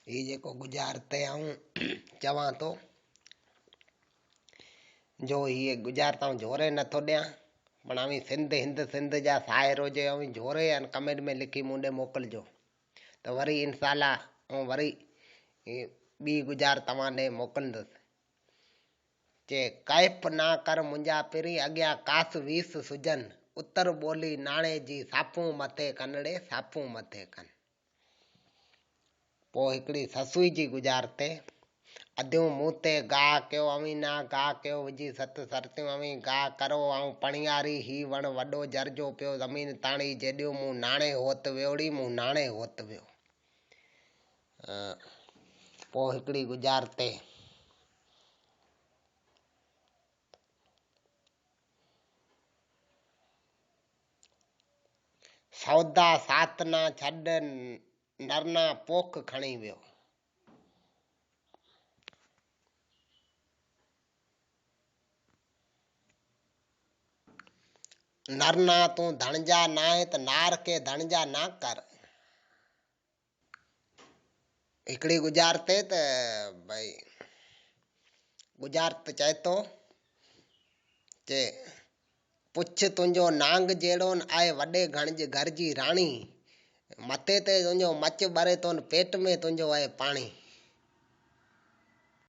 ये जेको गुजारते आऊं चवां तो जो ये गुजारता हूं झोरे नथो ॾियां पण अवी सिंध हिंद सिंध जा साहिर हुजे अवी झोरे ऐं कमेंट में लिखी मुंडे मोकिलजो त वरी इंशाल्लाह ऐं वरी ॿी गुजार तव्हां ॾे मोकिलींदुसि। चे कैफ ना कर मुंहिंजा पिरी अॻियां कास वीस सुजन उत्तर ॿोली नाणे जी सापूं मथे कनड़े सापूं मथे कन। पोइ हिकिड़ी ससुई जी गुजार ते अधूं मूं ते गाह कयो अवी ना गाह कयो विझी सत सरतियूं अवी गाह करो ऐं पणियारी ही वण वॾो जरजो पियो ज़मीन ताणी जेॾियूं मूं नाणे होत वियोड़ी मूं नाणे होत वियो। पोइ हिकिड़ी गुजार ते सौदा साथ ना छॾ नरना पोख खणी वियो। नरना तूं धणजा ना आहे त नार के धणजा ना कर। हिकिड़ी गुजार ते त भई गुजार चए थो चे पुछ तुंहिंजो नांग जहिड़ो आहे वॾे घर जी राणी मथे ते तुंहिंजो मच ॿरे थो पेट में तुंहिंजो आहे पाणी।